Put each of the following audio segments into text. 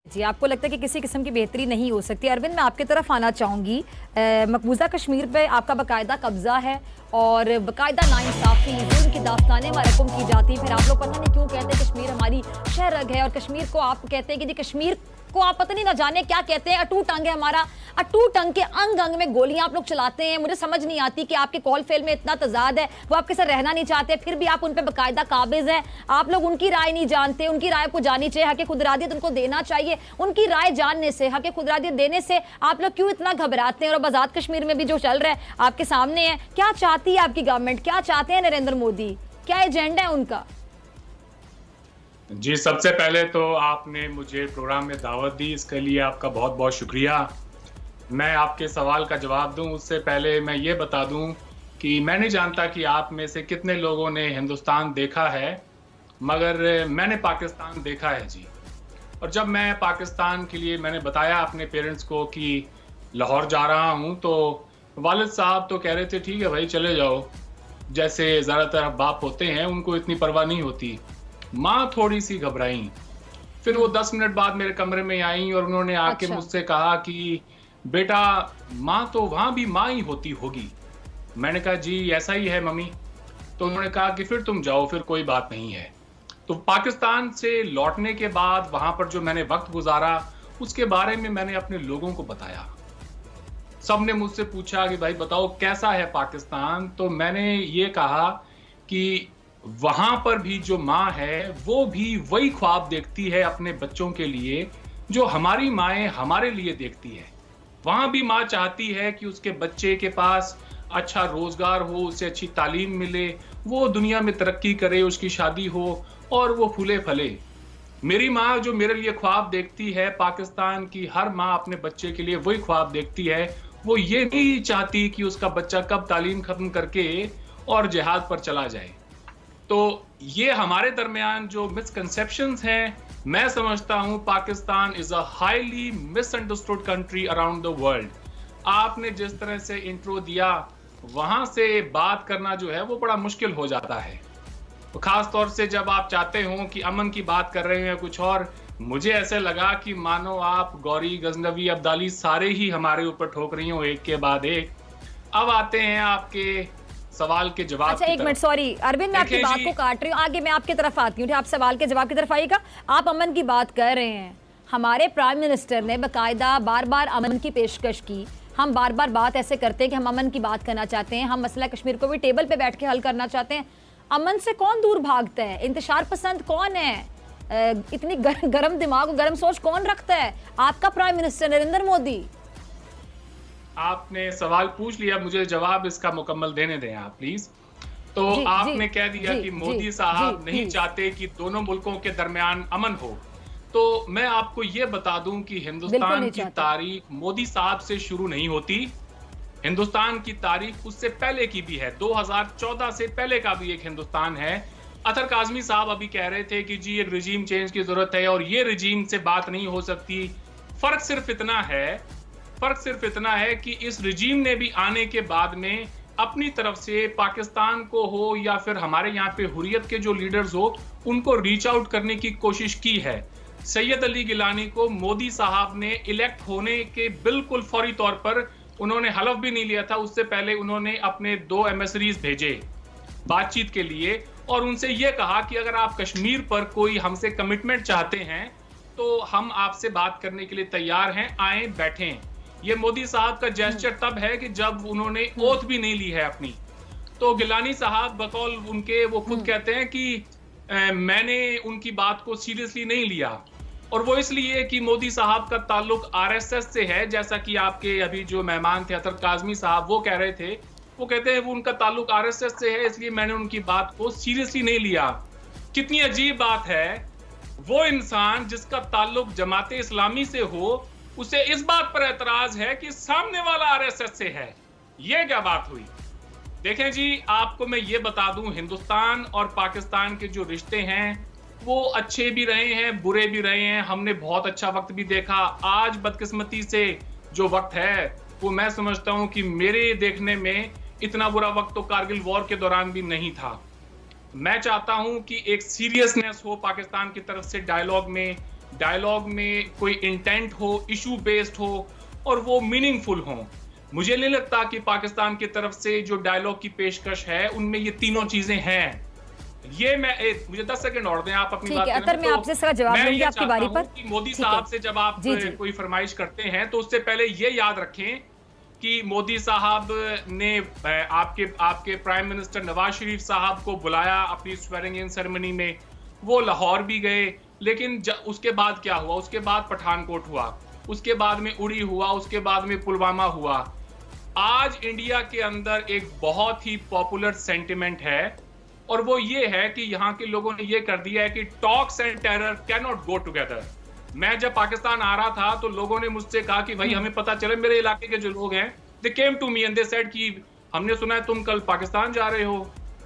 जी, आपको लगता है कि किसी किस्म की बेहतरी नहीं हो सकती। अरविंद, मैं आपकी तरफ आना चाहूँगी। मकबूजा कश्मीर पे आपका बाकायदा कब्जा है और बाकायदा नाइंसाफ़ी, जुल्म की दास्तानें मरकूम की जाती हैं। फिर आप लोग पता नहीं क्यों कहते हैं कश्मीर हमारी शहरग है, और कश्मीर को आप कहते हैं कि जी कश्मीर को आप पता नहीं ना जाने क्या कहते हैं, अटूट अंग है हमारा। अटूट अंग के अंग अंग में गोलियां आप लोग चलाते हैं। मुझे समझ नहीं आती कि आपके कॉल फेल में इतना तजाद है, वो आपके साथ रहना नहीं चाहते, फिर भी आप उन पर बाकायदा काबिज हैं। आप लोग उनकी राय नहीं जानते, उनकी राय को जानी चाहिए, हक खुदरादियत उनको देना चाहिए। उनकी राय जानने से, हक खुदरादियत देने से आप लोग क्यों इतना घबराते हैं? और अब आजाद कश्मीर में भी जो चल रहा है आपके सामने है, क्या चाहती है आपकी गवर्नमेंट, क्या चाहते हैं नरेंद्र मोदी, क्या एजेंडा है उनका? जी, सबसे पहले तो आपने मुझे प्रोग्राम में दावत दी, इसके लिए आपका बहुत बहुत शुक्रिया। मैं आपके सवाल का जवाब दूं उससे पहले मैं ये बता दूं कि मैं नहीं जानता कि आप में से कितने लोगों ने हिंदुस्तान देखा है, मगर मैंने पाकिस्तान देखा है जी। और जब मैं पाकिस्तान के लिए मैंने बताया अपने पेरेंट्स को कि लाहौर जा रहा हूं, तो वालिद साहब तो कह रहे थे ठीक है भाई चले जाओ, जैसे ज़्यादातर बाप होते हैं उनको इतनी परवाह नहीं होती। माँ थोड़ी सी घबराई, फिर वो 10 मिनट बाद मेरे कमरे में आई और उन्होंने आके मुझसे कहा कि बेटा माँ तो वहां भी माँ ही होती होगी। मैंने कहा जी ऐसा ही है मम्मी। तो उन्होंने कहा कि फिर तुम जाओ, फिर कोई बात नहीं है। तो पाकिस्तान से लौटने के बाद वहां पर जो मैंने वक्त गुजारा उसके बारे में मैंने अपने लोगों को बताया। सबने मुझसे पूछा कि भाई बताओ कैसा है पाकिस्तान, तो मैंने ये कहा कि वहां पर भी जो माँ है वो भी वही ख्वाब देखती है अपने बच्चों के लिए जो हमारी माएँ हमारे लिए देखती है। वहां भी माँ चाहती है कि उसके बच्चे के पास अच्छा रोजगार हो, उसे अच्छी तालीम मिले, वो दुनिया में तरक्की करे, उसकी शादी हो और वो फूले फले। मेरी माँ जो मेरे लिए ख्वाब देखती है, पाकिस्तान की हर माँ अपने बच्चे के लिए वही ख्वाब देखती है। वो ये नहीं चाहती कि उसका बच्चा कब तालीम खत्म करके और जिहाद पर चला जाए। तो ये हमारे दरमियान जो मिसकंसेप्शंस हैं, मैं समझता हूं Pakistan is a highly misunderstood country around the world. आपने जिस तरह से इंट्रो दिया, वहां से बात करना जो है वो बड़ा मुश्किल हो जाता है, तो खास तौर से जब आप चाहते हो कि अमन की बात कर रहे हैं कुछ और। मुझे ऐसे लगा कि मानो आप गौरी, गजनवी, अब्दाली सारे ही हमारे ऊपर ठोक रही हो एक के बाद एक। अब आते हैं आपके सवाल के जवाब। अच्छा एक मिनट, सॉरी अरविंद, मैं आपकी बात को काट रही हूँ, आगे मैं आपकी तरफ आती हूँ। आप सवाल के जवाब की तरफ आइएगा। आप अमन की बात कर रहे हैं, हमारे प्राइम मिनिस्टर ने बाकायदा बार बार अमन की पेशकश की। हम बार बार बात ऐसे करते हैं कि हम अमन की बात करना चाहते हैं, हम मसला कश्मीर को भी टेबल पे बैठ के हल करना चाहते हैं। अमन से कौन दूर भागता है? इंतशार पसंद कौन है? इतनी गर्म दिमाग, गर्म सोच कौन रखता है? आपका प्राइम मिनिस्टर नरेंद्र मोदी। आपने सवाल पूछ लिया, मुझे जवाब इसका मुकम्मल देने दें आप प्लीज। तो आपने कह दिया कि मोदी साहब नहीं चाहते कि दोनों मुल्कों के दरमियान अमन हो। तो मैं आपको ये बता दूं कि हिंदुस्तान की तारीख मोदी साहब से शुरू नहीं होती। हिंदुस्तान की तारीख उससे पहले की भी है, 2014 से पहले का भी एक हिंदुस्तान है। अतर काजमी साहब अभी कह रहे थे कि जी एक रिजीम चेंज की जरूरत है और ये रिजीम से बात नहीं हो सकती। फर्क सिर्फ इतना है कि इस रिजीम ने भी आने के बाद में अपनी तरफ से पाकिस्तान को हो या फिर हमारे यहाँ पे हुर्रियत के जो लीडर्स हो उनको रीच आउट करने की कोशिश की है। सैयद अली गिलानी को मोदी साहब ने इलेक्ट होने के बिल्कुल फौरी तौर पर, उन्होंने हलफ भी नहीं लिया था, उससे पहले उन्होंने अपने 2 एम्बेसडरीज भेजे बातचीत के लिए और उनसे यह कहा कि अगर आप कश्मीर पर कोई हमसे कमिटमेंट चाहते हैं तो हम आपसे बात करने के लिए तैयार हैं, आए बैठें। ये मोदी साहब का जेस्चर तब है कि जब उन्होंने ओथ भी नहीं ली है अपनी। तो गिलानी साहब बकौल उनके वो खुद कहते हैं कि मैंने उनकी बात को सीरियसली नहीं लिया, और वो इसलिए कि मोदी साहब का ताल्लुक आरएसएस से है। जैसा कि आपके अभी जो मेहमान थे अतर काजमी साहब वो कह रहे थे, वो कहते हैं वो उनका ताल्लुक आरएसएस से है, इसलिए मैंने उनकी बात को सीरियसली नहीं लिया। कितनी अजीब बात है, वो इंसान जिसका ताल्लुक जमाते इस्लामी से हो उसे इस बात पर एतराज है कि सामने वाला आरएसएस से है। ये क्या बात हुई? देखें जी, आपको मैं ये बता दूं, हिंदुस्तान और पाकिस्तान के जो रिश्ते हैं वो अच्छे भी रहे हैं, बुरे भी रहे हैं। हमने बहुत अच्छा वक्त भी देखा। आज बदकिस्मती से जो वक्त है वो मैं समझता हूं कि मेरे देखने में इतना बुरा वक्त तो कारगिल वॉर के दौरान भी नहीं था। मैं चाहता हूं कि एक सीरियसनेस हो पाकिस्तान की तरफ से डायलॉग में, डायलॉग में कोई इंटेंट हो, इशू बेस्ड हो और वो मीनिंगफुल हो। मुझे नहीं लगता कि पाकिस्तान की तरफ से जो डायलॉग की पेशकश है उनमें ये तीनों चीजें हैं। ये मुझे 10 सेकंड और दें आप अपनी बात करने में। मैं आपसे इसका जवाब दूंगी आपकी बारी पर। मोदी साहब से जब आप कोई फरमाइश करते हैं तो उससे पहले ये याद रखें कि मोदी साहब ने आपके प्राइम मिनिस्टर नवाज शरीफ साहब को बुलाया अपनी स्वेरिंग इन सेरेमनी में, वो लाहौर भी गए, लेकिन उसके बाद क्या हुआ? उसके बाद पठानकोट हुआ, उसके बाद में उड़ी हुआ, उसके बाद में पुलवामा हुआ। आज इंडिया के अंदर एक बहुत ही पॉपुलर सेंटिमेंट है और वो ये है कि यहाँ के लोगों ने ये कर दिया है कि talks and terror can not go together. मैं जब पाकिस्तान आ रहा था तो लोगों ने मुझसे कहा कि भाई हमें पता चले, मेरे इलाके के जो लोग हैं they came to me and they said कि हमने सुना है तुम कल पाकिस्तान जा रहे हो।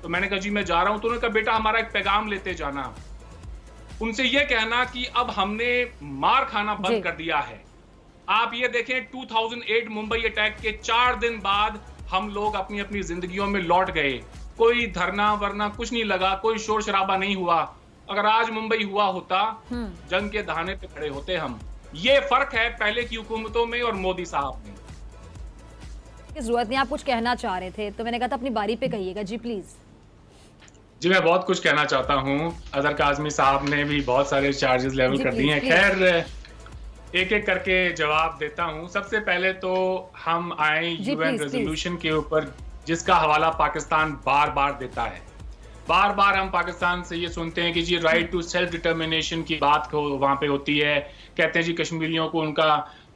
तो मैंने कहा जी मैं जा रहा हूं। तो उन्होंने कहा बेटा हमारा एक पैगाम लेते जाना, उनसे ये कहना कि अब हमने मार खाना बंद कर दिया है। आप ये देखें 2008 मुंबई अटैक के 4 दिन बाद हम लोग अपनी अपनी जिंदगियों में लौट गए, कोई धरना वरना कुछ नहीं लगा, कोई शोर शराबा नहीं हुआ। अगर आज मुंबई हुआ होता जंग के दहाने पे खड़े होते हम। ये फर्क है पहले की हुकूमतों में और मोदी साहब में। जरूरत नहीं, आप कुछ कहना चाह रहे थे तो मैंने कहा था अपनी बारी पे कहिएगा। जी प्लीज। जी मैं बहुत कुछ कहना चाहता हूँ। अजहर काज़मी साहब ने भी बहुत सारे चार्जेस लेवल कर दिए हैं। खैर एक एक करके जवाब देता हूँ। सबसे पहले तो हम आए यूएन रेजोल्यूशन के ऊपर जिसका हवाला पाकिस्तान बार बार देता है। बार बार हम पाकिस्तान से ये सुनते हैं कि जी राइट टू सेल्फ डिटर्मिनेशन की बात वहां पे होती है। कहते हैं जी कश्मीरियों को उनका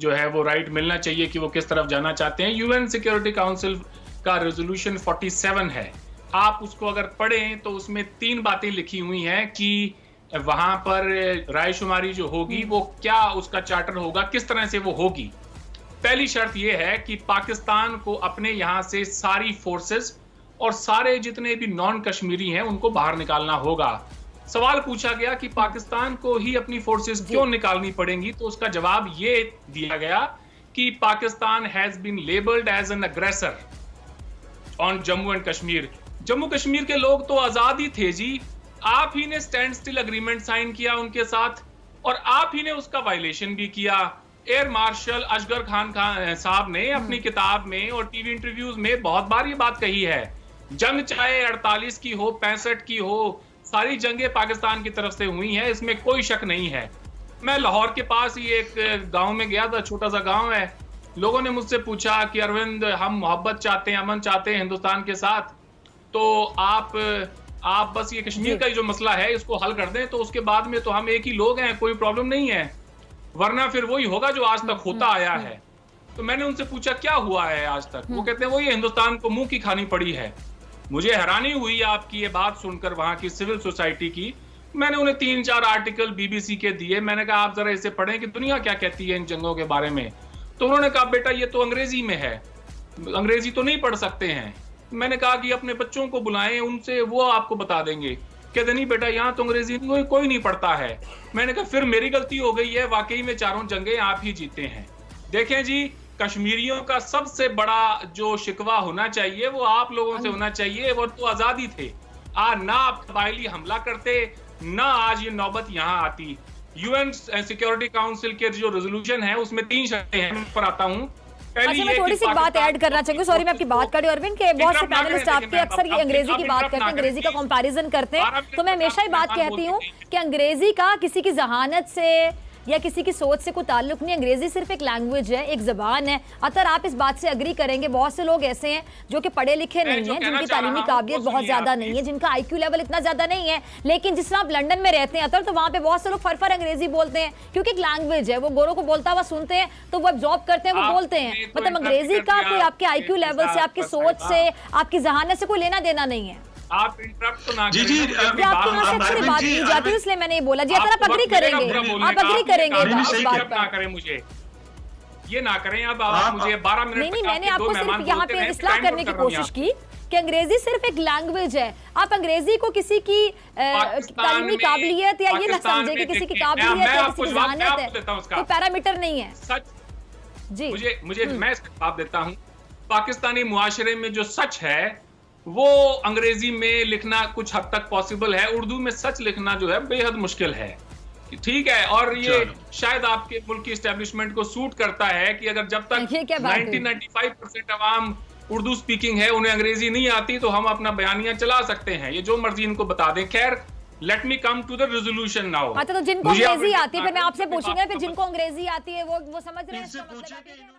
जो है वो राइट मिलना चाहिए कि वो किस तरफ जाना चाहते हैं। यूएन सिक्योरिटी काउंसिल का रेजोल्यूशन 47 है, आप उसको अगर पढ़ें तो उसमें 3 बातें लिखी हुई हैं कि वहां पर रायशुमारी जो होगी वो क्या उसका चार्टर होगा, किस तरह से वो होगी। पहली शर्त ये है कि पाकिस्तान को अपने यहाँ से सारी फोर्सेस और सारे जितने भी नॉन कश्मीरी हैं उनको बाहर निकालना होगा। सवाल पूछा गया कि पाकिस्तान को ही अपनी फोर्सेस क्यों निकालनी पड़ेंगी, तो उसका जवाब ये दिया गया कि Pakistan has been labelled as an aggressor on Jammu and Kashmir. Jammu Kashmir के लोग तो आजाद ही थे जी, आप ही ने स्टैंड स्टिल अग्रीमेंट साइन किया उनके साथ और आप ही ने उसका वायलेशन भी किया। एयर मार्शल असगर खान साहब ने अपनी किताब में और टीवी इंटरव्यूज में बहुत बार ये बात कही है, जंग चाहे 48 की हो 65 की हो, सारी जंगें पाकिस्तान की तरफ से हुई हैं, इसमें कोई शक नहीं है। मैं लाहौर के पास ही एक गांव में गया था, छोटा सा गांव है। लोगों ने मुझसे पूछा कि अरविंद हम मोहब्बत चाहते हैं, अमन चाहते हैं हिंदुस्तान के साथ, तो आप बस ये कश्मीर का ही जो मसला है इसको हल कर दें, तो उसके बाद में तो हम एक ही लोग हैं, कोई प्रॉब्लम नहीं है, वरना फिर वही होगा जो आज तक होता आया है। तो मैंने उनसे पूछा क्या हुआ है आज तक, वो कहते हैं वो ये हिंदुस्तान को मुंह की खानी पड़ी है। मुझे हैरानी हुई आपकी ये बात सुनकर वहां की सिविल सोसाइटी की। मैंने उन्हें 3-4 आर्टिकल बीबीसी के दिए, मैंने कहा आप जरा इसे पढ़ें कि दुनिया क्या कहती है इन जंगों के बारे में। तो उन्होंने कहा बेटा ये तो अंग्रेजी में है, अंग्रेजी तो नहीं पढ़ सकते हैं। मैंने कहा कि अपने बच्चों को बुलाएं, उनसे वो आपको बता देंगे। कहते नहीं बेटा यहाँ तो अंग्रेजी कोई नहीं पढ़ता है। मैंने कहा फिर मेरी गलती हो गई है, वाकई में चारों जंगें आप ही जीते हैं। देखें जी, कश्मीरियों का सबसे बड़ा जो शिकवा होना चाहिए वो आप लोगों से होना चाहिए, वो तो आजादी थे। ना आप कबायली हमला करते, ना आज ये नौबत यहाँ आती। यूएन सिक्योरिटी काउंसिल के जो रेजोल्यूशन है उसमें 3 शर्तें हैं, मैं पर आता हूँ। अच्छा मैं थोड़ी सी बात ऐड करना चाहूंगी, सॉरी मैं आपकी बात कर रही हूँ अरविंद, के बहुत से पैनलिस्ट आपके अक्सर ये अंग्रेजी की बात करते हैं, अंग्रेजी का कंपैरिजन करते हैं, तो मैं हमेशा ही बात कहती हूँ कि अंग्रेजी का किसी की जहानत से या किसी की सोच से कोई ताल्लुक नहीं। अंग्रेजी सिर्फ एक लैंग्वेज है, एक जबान है। अतर आप इस बात से अग्री करेंगे, बहुत से लोग ऐसे हैं जो कि पढ़े लिखे नहीं हैं, जिनकी तालीमी काबिलियत बहुत ज्यादा नहीं है, जिनका आईक्यू लेवल इतना ज्यादा नहीं है, लेकिन जिस तरह आप लंदन में रहते हैं अतर, तो वहां पे बहुत से लोग फर अंग्रेजी बोलते हैं, क्योंकि एक लैंग्वेज है, वो गोरों को बोलता हुआ सुनते हैं तो वो एब्जॉर्ब करते हैं, वो बोलते हैं। मतलब अंग्रेजी का कोई आपके आईक्यू लेवल से, आपकी सोच से, आपकी जहानत से कोई लेना देना नहीं है। आप इंटरप्ट तो ना जी जी आपकी अच्छे से बात की जाती है, इसलिए मैंने ये बोला जी। अगर आप अग्री करेंगे, आप अग्री करेंगे इस बात पर, ना करें मुझे ये ना करें। अब आप मुझे 12 मिनट नहीं, मैंने आपको सिर्फ यहाँ पे इस्लाह करने की कोशिश की कि अंग्रेजी सिर्फ एक लैंग्वेज है। आप अंग्रेजी को किसी की तालीमी काबिलियत या ये ना समझे कि किसी की काबिलियत है, किसी की जहानत है, कोई पैरामीटर नहीं है। सच जी मुझे मैं जवाब देता हूँ। पाकिस्तानी मुआशरे में जो सच है वो अंग्रेजी में लिखना कुछ हद तक पॉसिबल है, उर्दू में सच लिखना जो है बेहद मुश्किल है। ठीक है, और ये शायद आपके मुल्क की एस्टेब्लिशमेंट को सूट करता है कि अगर जब तक 90-95% अवाम उर्दू स्पीकिंग है, उन्हें अंग्रेजी नहीं आती, तो हम अपना बयानिया चला सकते हैं, ये जो मर्जी इनको बता दें। खैर, let me come to the resolution now. अच्छा, तो जिनको अंग्रेजी आती है, फिर मैं आपसे पूछूंगा, फिर जिनको अंग्रेजी आती है वो समझ रहे हैं इसका मतलब है?